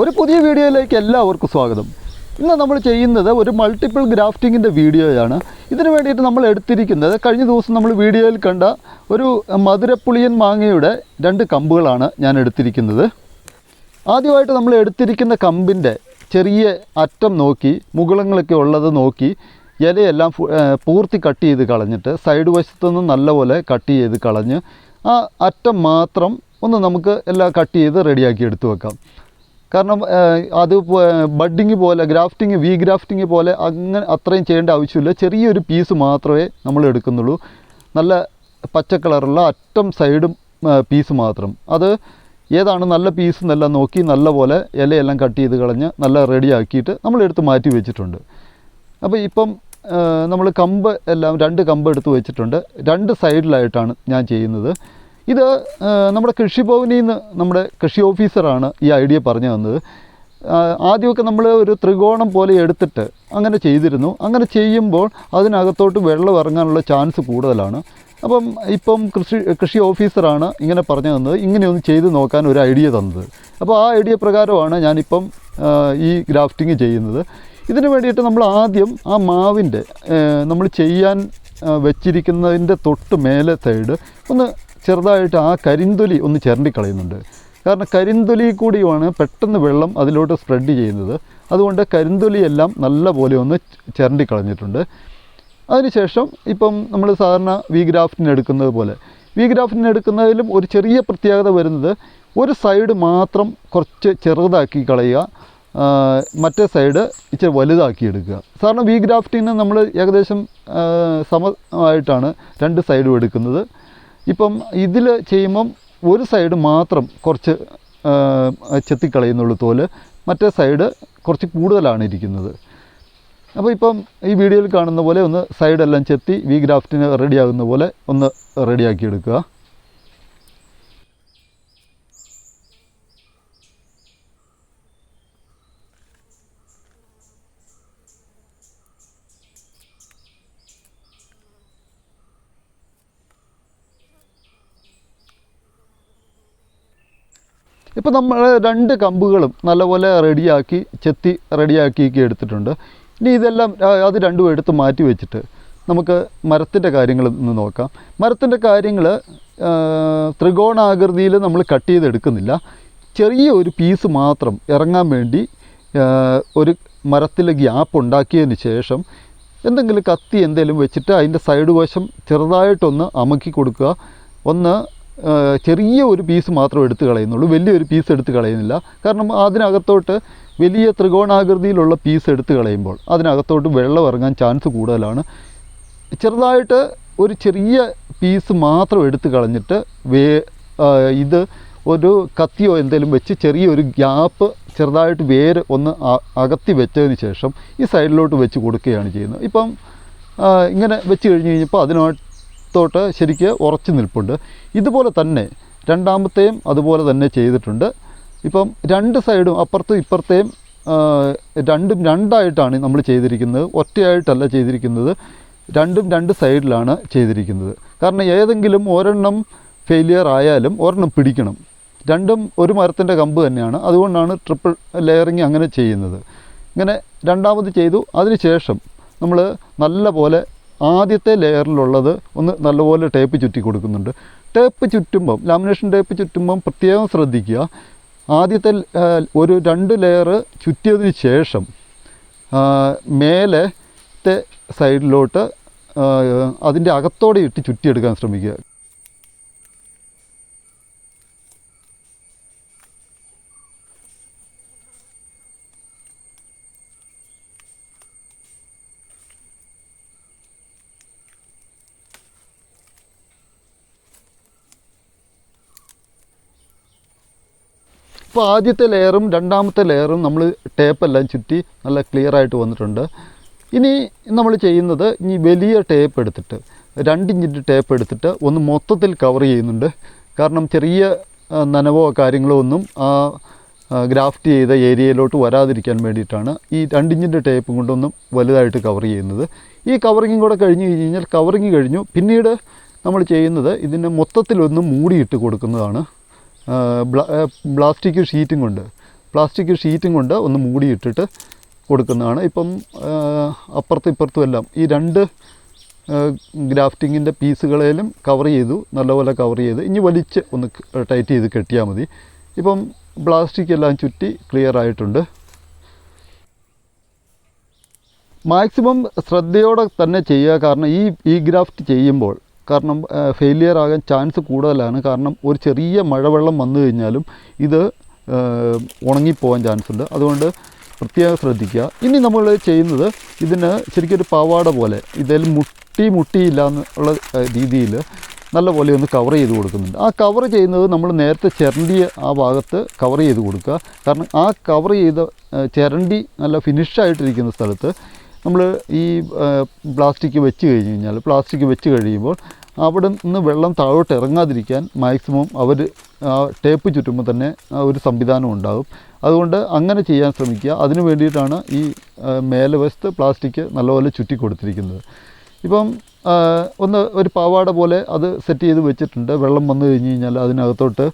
ഒരു പുതിയ വീഡിയോയിലേക്ക് എല്ലാവർക്കും സ്വാഗതം. ഇന്ന് നമ്മൾ ചെയ്യുന്നത് ഒരു മൾട്ടിപ്പിൾ ഗ്രാഫ്റ്റിങ്ങിൻ്റെ വീഡിയോയാണ്. ഇതിനു വേണ്ടിയിട്ട് നമ്മൾ എടുത്തിരിക്കുന്നത് കഴിഞ്ഞ ദിവസം നമ്മൾ വീഡിയോയിൽ കണ്ട ഒരു മധുരപ്പുളിയൻ മാങ്ങയുടെ 2 കമ്പുകളാണ് ഞാൻ എടുത്തിരിക്കുന്നത്. ആദ്യമായിട്ട് നമ്മൾ എടുത്തിരിക്കുന്ന കമ്പിൻ്റെ ചെറിയ അറ്റം നോക്കി, മുകുളങ്ങളൊക്കെ ഉള്ളത് നോക്കി, ഇലയെല്ലാം പൂർത്തി കട്ട് ചെയ്ത് കളഞ്ഞിട്ട് സൈഡ് വശത്തുനിന്ന് നല്ലപോലെ കട്ട് ചെയ്ത് കളഞ്ഞ് ആ അറ്റം മാത്രം ഒന്ന് നമുക്ക് എല്ലാം കട്ട് ചെയ്ത് റെഡിയാക്കി എടുത്തു വെക്കാം. കാരണം അത് ബഡ്ഡിങ് പോലെ ഗ്രാഫ്റ്റിങ് ഗ്രാഫ്റ്റിങ് പോലെ അങ്ങനെ അത്രയും ചെയ്യേണ്ട ആവശ്യമില്ല. ചെറിയൊരു പീസ് മാത്രമേ നമ്മൾ എടുക്കുന്നുള്ളൂ. നല്ല പച്ച കളറുള്ള അറ്റം സൈഡും പീസ് മാത്രം. അത് ഏതാണ് നല്ല പീസ് എന്നെല്ലാം നോക്കി നല്ലപോലെ ഇലയെല്ലാം കട്ട് ചെയ്ത് കളഞ്ഞ് നല്ല റെഡിയാക്കിയിട്ട് നമ്മളെടുത്ത് മാറ്റി വെച്ചിട്ടുണ്ട്. അപ്പോൾ ഇപ്പം നമ്മൾ കമ്പ് എല്ലാം 2 കമ്പ് എടുത്ത് വെച്ചിട്ടുണ്ട്. 2 സൈഡിലായിട്ടാണ് ഞാൻ ചെയ്യുന്നത്. ഇത് നമ്മുടെ കൃഷിഭവനിൽ നിന്ന് നമ്മുടെ കൃഷി ഓഫീസറാണ് ഈ ഐഡിയ പറഞ്ഞു തന്നത്. ആദ്യമൊക്കെ നമ്മൾ ഒരു ത്രികോണം പോലെ എടുത്തിട്ട് അങ്ങനെ ചെയ്തിരുന്നു. അങ്ങനെ ചെയ്യുമ്പോൾ അതിനകത്തോട്ട് വെള്ളം ഇറങ്ങാനുള്ള ചാൻസ് കൂടുതലാണ്. ഇപ്പം കൃഷി ഓഫീസറാണ് ഇങ്ങനെ പറഞ്ഞു തന്നത്, ഇങ്ങനെയൊന്ന് ചെയ്ത് നോക്കാൻ ഒരു ഐഡിയ തന്നത്. അപ്പോൾ ആ ഐഡിയ പ്രകാരമാണ് ഞാനിപ്പം ഈ ഗ്രാഫ്റ്റിംഗ് ചെയ്യുന്നത്. ഇതിന് വേണ്ടിയിട്ട് നമ്മൾ ആദ്യം ആ മാവിൻ്റെ നമ്മൾ ചെയ്യാൻ വെച്ചിരിക്കുന്നതിൻ്റെ തൊട്ട് മേലെ സൈഡ് ഒന്ന് ചെറുതായിട്ട് ആ കരിന്തൊലി ഒന്ന് ചിരണ്ടിക്കളയുന്നുണ്ട്. കാരണം കരിന്തൊലി കൂടിയാണ് പെട്ടെന്ന് വെള്ളം അതിലോട്ട് സ്പ്രെഡ് ചെയ്യുന്നത്. അതുകൊണ്ട് കരിന്തൊലിയെല്ലാം നല്ല പോലെ ഒന്ന് ചിരണ്ടിക്കളഞ്ഞിട്ടുണ്ട്. അതിനുശേഷം ഇപ്പം നമ്മൾ സാധാരണ ഗ്രാഫ്റ്റിന് എടുക്കുന്നത് പോലെ ഗ്രാഫ്റ്റിന് എടുക്കുന്നതിലും ഒരു ചെറിയ പ്രത്യേകത വരുന്നത്, ഒരു സൈഡ് മാത്രം കുറച്ച് ചെറുതാക്കി കളയുക, മറ്റേ സൈഡ് ഇച്ചിരി വലുതാക്കി എടുക്കുക. സാധാരണ ഗ്രാഫ്റ്റിന് നമ്മൾ ഏകദേശം സമമായിട്ടാണ് 2 സൈഡും എടുക്കുന്നത്. ഇപ്പം ഇതിൽ ചെയ്യുമ്പം ഒരു സൈഡ് മാത്രം കുറച്ച് ചെത്തിക്കളയുന്നുള്ളൂ തോല്, മറ്റേ സൈഡ് കുറച്ച് കൂടുതലാണ് ഇരിക്കുന്നത്. അപ്പോൾ ഇപ്പം ഈ വീഡിയോയിൽ കാണുന്ന പോലെ ഒന്ന് സൈഡെല്ലാം ചെത്തി ഗ്രാഫ്റ്റിന് റെഡിയാകുന്ന പോലെ ഒന്ന് റെഡിയാക്കി എടുക്കുക. ഇപ്പോൾ നമ്മൾ 2 കമ്പുകളും നല്ലപോലെ റെഡിയാക്കി ചെത്തി റെഡിയാക്കി എടുത്തിട്ടുണ്ട്. ഇനി ഇതെല്ലാം അത് 2 എടുത്ത് മാറ്റി വെച്ചിട്ട് നമുക്ക് മരത്തിൻ്റെ കാര്യങ്ങൾ ഒന്ന് നോക്കാം. മരത്തിൻ്റെ കാര്യങ്ങൾ ത്രികോണാകൃതിയിൽ നമ്മൾ കട്ട് ചെയ്തെടുക്കുന്നില്ല. ചെറിയ ഒരു പീസ് മാത്രം ഇറങ്ങാൻ വേണ്ടി ഒരു മരത്തിൽ ഗ്യാപ്പ് ഉണ്ടാക്കിയതിന് ശേഷം എന്തെങ്കിലും കത്തി എന്തെങ്കിലും വെച്ചിട്ട് അതിൻ്റെ സൈഡ് വശം ചെറുതായിട്ടൊന്ന് അമക്കി കൊടുക്കുക. ചെറിയ ഒരു പീസ് മാത്രം എടുത്ത് കളയുന്നുള്ളൂ, വലിയൊരു പീസ് എടുത്ത് കളയുന്നില്ല. കാരണം അതിനകത്തോട്ട് വലിയ ത്രികോണാകൃതിയിലുള്ള പീസ് എടുത്ത് കളയുമ്പോൾ അതിനകത്തോട്ട് വെള്ളം ഇറങ്ങാൻ ചാൻസ് കൂടുതലാണ്. ചെറുതായിട്ട് ഒരു ചെറിയ പീസ് മാത്രം എടുത്ത് കളഞ്ഞിട്ട് ഇത് ഒരു കത്തിയോ എന്തെങ്കിലും വെച്ച് ചെറിയൊരു ഗ്യാപ്പ് ചെറുതായിട്ട് വേര് ഒന്ന് അകത്തി വെച്ചതിന് ശേഷം ഈ സൈഡിലോട്ട് വെച്ച് കൊടുക്കുകയാണ് ചെയ്യുന്നത്. ഇപ്പം ഇങ്ങനെ വെച്ച് കഴിഞ്ഞപ്പോൾ അതിനകത്തോട്ട് ശരിക്ക് ഉറച്ചു നിൽപ്പുണ്ട്. ഇതുപോലെ തന്നെ രണ്ടാമത്തെയും അതുപോലെ തന്നെ ചെയ്തിട്ടുണ്ട്. ഇപ്പം 2 സൈഡും അപ്പുറത്തും ഇപ്പുറത്തെയും രണ്ടും 2ആയിട്ടാണ് നമ്മൾ ചെയ്തിരിക്കുന്നത്, ഒറ്റയായിട്ടല്ല ചെയ്തിരിക്കുന്നത്. 2 സൈഡിലാണ് ചെയ്തിരിക്കുന്നത്. കാരണം ഏതെങ്കിലും ഒരെണ്ണം ഫെയിലിയർ ആയാലും ഒരെണ്ണം പിടിക്കണം. 2ഉം ഒരു മരത്തിൻ്റെ കമ്പ് തന്നെയാണ്. അതുകൊണ്ടാണ് ട്രിപ്പിൾ ലെയറിങ് അങ്ങനെ ചെയ്യുന്നത്. ഇങ്ങനെ രണ്ടാമത് ചെയ്തു. അതിനുശേഷം നമ്മൾ നല്ല പോലെ ആദ്യത്തെ ലെയറിലുള്ളത് ഒന്ന് നല്ലപോലെ ടേപ്പ് ചുറ്റി കൊടുക്കുന്നുണ്ട്. ടേപ്പ് ചുറ്റുമ്പം, ലാമിനേഷൻ ടേപ്പ് ചുറ്റുമ്പം പ്രത്യേകം ശ്രദ്ധിക്കുക. ആദ്യത്തെ ഒരു 2 ലെയർ ചുറ്റിയതിന് ശേഷം മേലത്തെ സൈഡിലോട്ട് അതിൻ്റെ അകത്തോടെ ഇട്ട് ചുറ്റിയെടുക്കാൻ ശ്രമിക്കുക. ഇപ്പോൾ ആദ്യത്തെ ലെയറും രണ്ടാമത്തെ ലെയറും നമ്മൾ ടേപ്പെല്ലാം ചുറ്റി നല്ല ക്ലിയറായിട്ട് വന്നിട്ടുണ്ട്. ഇനി നമ്മൾ ചെയ്യുന്നത്, ഇനി വലിയ ടേപ്പ് എടുത്തിട്ട് 2 ഇഞ്ചിൻ്റെ ടേപ്പ് എടുത്തിട്ട് ഒന്ന് മൊത്തത്തിൽ കവർ ചെയ്യുന്നുണ്ട്. കാരണം ചെറിയ നനവോ കാര്യങ്ങളോ ഒന്നും ആ ഗ്രാഫ്റ്റ് ചെയ്ത ഏരിയയിലോട്ട് വരാതിരിക്കാൻ വേണ്ടിയിട്ടാണ് ഈ 2 ഇഞ്ചിൻ്റെ ടേപ്പ് കൊണ്ടൊന്നും വലുതായിട്ട് കവർ ചെയ്യുന്നത്. ഈ കവറിങ്ങും കൂടെ കഴിഞ്ഞ് കഴിഞ്ഞാൽ കവറിങ് കഴിഞ്ഞു. പിന്നീട് നമ്മൾ ചെയ്യുന്നത് ഇതിനെ മൊത്തത്തിലൊന്ന് മൂടിയിട്ട് കൊടുക്കുന്നതാണ്. പ്ലാസ്റ്റിക് ഷീറ്റും കൊണ്ട് പ്ലാസ്റ്റിക് ഷീറ്റും കൊണ്ട് ഒന്ന് മൂടിയിട്ടിട്ട് കൊടുക്കുന്നതാണ്. ഇപ്പം അപ്പുറത്തും ഇപ്പുറത്തും എല്ലാം ഈ 2 ഗ്രാഫ്റ്റിങ്ങിൻ്റെ പീസുകളേലും കവർ ചെയ്തു, നല്ലപോലെ കവർ ചെയ്ത് ഇനി വലിച്ച് ഒന്ന് ടൈറ്റ് ചെയ്ത് കെട്ടിയാൽ മതി. ഇപ്പം പ്ലാസ്റ്റിക് എല്ലാം ചുറ്റി ക്ലിയർ ആയിട്ടുണ്ട്. മാക്സിമം ശ്രദ്ധയോടെ തന്നെ ചെയ്യുക. കാരണം ഈ ഗ്രാഫ്റ്റ് ചെയ്യുമ്പോൾ കാരണം ഫെയിലിയർ ആകാൻ ചാൻസ് കൂടുതലാണ്. കാരണം ഒരു ചെറിയ മഴവെള്ളം വന്നു കഴിഞ്ഞാലും ഇത് ഉണങ്ങിപ്പോകാൻ ചാൻസ് ഉണ്ട്. അതുകൊണ്ട് പ്രത്യേകം ശ്രദ്ധിക്കുക. ഇനി നമ്മൾ ചെയ്യുന്നത് ഇതിന് ശരിക്കും ഒരു പാവാട പോലെ ഇതിൽ മുട്ടിയില്ല എന്നുള്ള രീതിയിൽ നല്ലപോലെ ഒന്ന് കവർ ചെയ്ത് കൊടുക്കുന്നുണ്ട്. ആ കവർ ചെയ്യുന്നത് നമ്മൾ നേരത്തെ ചിരണ്ടിയ ആ ഭാഗത്ത് കവർ ചെയ്ത് കൊടുക്കുക. കാരണം ആ കവർ ചെയ്ത ചിരണ്ടി നല്ല ഫിനിഷായിട്ടിരിക്കുന്ന സ്ഥലത്ത് നമ്മൾ ഈ പ്ലാസ്റ്റിക് വെച്ച് കഴിയുമ്പോൾ അവിടെ നിന്ന് വെള്ളം താഴോട്ട് ഇറങ്ങാതിരിക്കാൻ മാക്സിമം അവർ ടേപ്പ് ചുറ്റുമ്പോൾ തന്നെ ഒരു സംവിധാനം ഉണ്ടാകും. അതുകൊണ്ട് അങ്ങനെ ചെയ്യാൻ ശ്രമിക്കുക. അതിന് വേണ്ടിയിട്ടാണ് ഈ മേലെ വശത്ത് പ്ലാസ്റ്റിക് നല്ലപോലെ ചുറ്റി കൊടുത്തിരിക്കുന്നത്. ഇപ്പം ഒരു പാവാട പോലെ അത് സെറ്റ് ചെയ്ത് വെച്ചിട്ടുണ്ട്. വെള്ളം വന്നു കഴിഞ്ഞ് കഴിഞ്ഞാൽ അതിനകത്തോട്ട്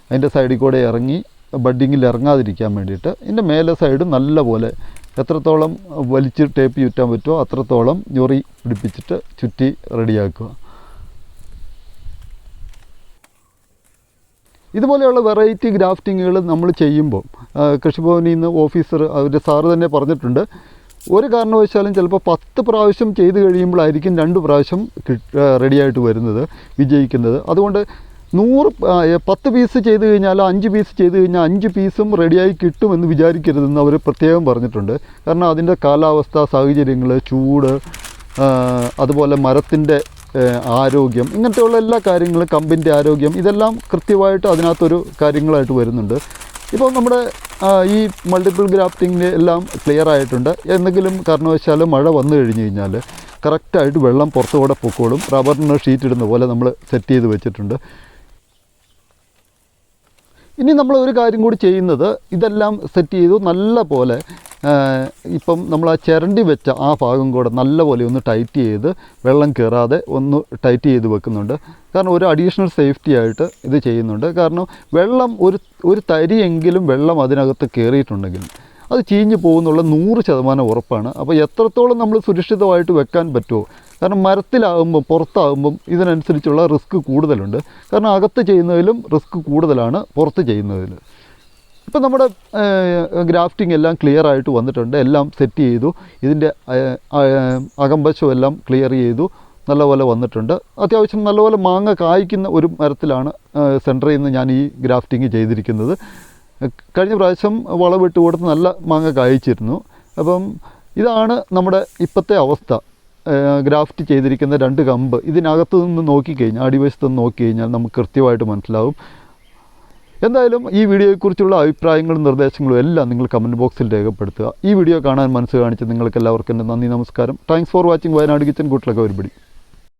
അതിൻ്റെ സൈഡിൽ കൂടെ ഇറങ്ങി ബഡ്ഡിങ്ങിൽ ഇറങ്ങാതിരിക്കാൻ വേണ്ടിയിട്ട് ഇതിൻ്റെ മേലെ സൈഡ് നല്ലപോലെ എത്രത്തോളം വലിച്ച് ടേപ്പ് ചുറ്റാൻ പറ്റുമോ അത്രത്തോളം ഞൊറി പിടിപ്പിച്ചിട്ട് ചുറ്റി റെഡിയാക്കുക. ഇതുപോലെയുള്ള വെറൈറ്റി ഗ്രാഫ്റ്റിങ്ങുകൾ നമ്മൾ ചെയ്യുമ്പോൾ കൃഷിഭവനിൽ നിന്ന് ഓഫീസർ അവർ സാറ് തന്നെ പറഞ്ഞിട്ടുണ്ട്, ഒരു കാരണവശാലും ചിലപ്പോൾ 10 പ്രാവശ്യം ചെയ്ത് കഴിയുമ്പോഴായിരിക്കും 2 പ്രാവശ്യം റെഡിയായിട്ട് വരുന്നത്, വിജയിക്കുന്നത്. അതുകൊണ്ട് 10 പീസ് ചെയ്ത് കഴിഞ്ഞാൽ 5 പീസ് ചെയ്ത് കഴിഞ്ഞാൽ 5 പീസും റെഡിയായി കിട്ടുമെന്ന് വിചാരിക്കരുതെന്ന് അവർ പ്രത്യേകം പറഞ്ഞിട്ടുണ്ട്. കാരണം അതിൻ്റെ കാലാവസ്ഥ, സാഹചര്യങ്ങൾ, ചൂട്, അതുപോലെ മരത്തിൻ്റെ ആരോഗ്യം, ഇങ്ങനത്തെയുള്ള എല്ലാ കാര്യങ്ങളും, കമ്പിൻ്റെ ആരോഗ്യം, ഇതെല്ലാം കൃത്യമായിട്ട് അതിനകത്തൊരു കാര്യങ്ങളായിട്ട് വരുന്നുണ്ട്. ഇപ്പോൾ നമ്മുടെ ഈ മൾട്ടിപ്പിൾ ഗ്രാഫ്റ്റിംഗ് എല്ലാം ക്ലിയർ ആയിട്ടുണ്ട്. എന്തെങ്കിലും കാരണവശാൽ മഴ വന്നു കഴിഞ്ഞ് കഴിഞ്ഞാൽ കറക്റ്റായിട്ട് വെള്ളം പുറത്തുകൂടെ പൊക്കോളും. റബ്ബറിന് ഷീറ്റ് ഇടുന്ന പോലെ നമ്മൾ സെറ്റ് ചെയ്ത് വെച്ചിട്ടുണ്ട്. ഇനി നമ്മൾ ഒരു കാര്യം കൂടി ചെയ്യുന്നത്, ഇതെല്ലാം സെറ്റ് ചെയ്തു നല്ല പോലെ ഇപ്പം നമ്മൾ ആ ചിരണ്ടി വെച്ച ആ ഭാഗം കൂടെ നല്ലപോലെ ഒന്ന് ടൈറ്റ് ചെയ്ത് വെള്ളം കയറാതെ ഒന്ന് ടൈറ്റ് ചെയ്ത് വെക്കുന്നുണ്ട്. കാരണം ഒരു അഡീഷണൽ സേഫ്റ്റി ആയിട്ട് ഇത് ചെയ്യുന്നുണ്ട്. കാരണം വെള്ളം ഒരു തരിയെങ്കിലും വെള്ളം അതിനകത്ത് കയറിയിട്ടുണ്ടെങ്കിൽ അത് ചീഞ്ഞ് പോകുന്നുള്ള 100% ഉറപ്പാണ്. അപ്പോൾ എത്രത്തോളം നമ്മൾ സുരക്ഷിതമായിട്ട് വെക്കാൻ പറ്റുമോ, കാരണം മരത്തിലാകുമ്പം പുറത്താകുമ്പം ഇതിനനുസരിച്ചുള്ള റിസ്ക് കൂടുതലുണ്ട്. കാരണം അകത്ത് ചെയ്യുന്നതിലും റിസ്ക് കൂടുതലാണ് പുറത്ത് ചെയ്യുന്നതിൽ. ഇപ്പം നമ്മുടെ ഗ്രാഫ്റ്റിംഗ് എല്ലാം ക്ലിയർ ആയിട്ട് വന്നിട്ടുണ്ട്. എല്ലാം സെറ്റ് ചെയ്തു. ഇതിൻ്റെ അകംവശം എല്ലാം ക്ലിയർ ചെയ്തു. നല്ലപോലെ വന്നിട്ടുണ്ട്. അത്യാവശ്യം നല്ലപോലെ മാങ്ങ കായ്ക്കുന്ന ഒരു മരത്തിലാണ് സെൻറ്ററിൽ നിന്ന് ഞാൻ ഈ ഗ്രാഫ്റ്റിംഗ് ചെയ്തിരിക്കുന്നത്. കഴിഞ്ഞ പ്രാവശ്യം വളമിട്ട് കൊടുത്ത് നല്ല മാങ്ങ കായ്ച്ചിരുന്നു. അപ്പം ഇതാണ് നമ്മുടെ ഇപ്പോഴത്തെ അവസ്ഥ. ഗ്രാഫ്റ്റ് ചെയ്തിരിക്കുന്ന 2 കമ്പ് ഇതിനകത്ത് നിന്ന് നോക്കിക്കഴിഞ്ഞാൽ, അടിവശത്ത് നിന്ന് നോക്കിക്കഴിഞ്ഞാൽ നമുക്ക് കൃത്യമായിട്ട് മനസ്സിലാവും. എന്തായാലും ഈ വീഡിയോയെക്കുറിച്ചുള്ള അഭിപ്രായങ്ങളും നിർദ്ദേശങ്ങളും എല്ലാം നിങ്ങൾ കമൻറ്റ് ബോക്സിൽ രേഖപ്പെടുത്തുക. ഈ വീഡിയോ കാണാൻ മനസ്സ് കാണിച്ച് നിങ്ങൾക്ക് എല്ലാവർക്കും എൻ്റെ നന്ദി, നമസ്കാരം. Thanks for watching Wayanad kitchen. Good luck everybody.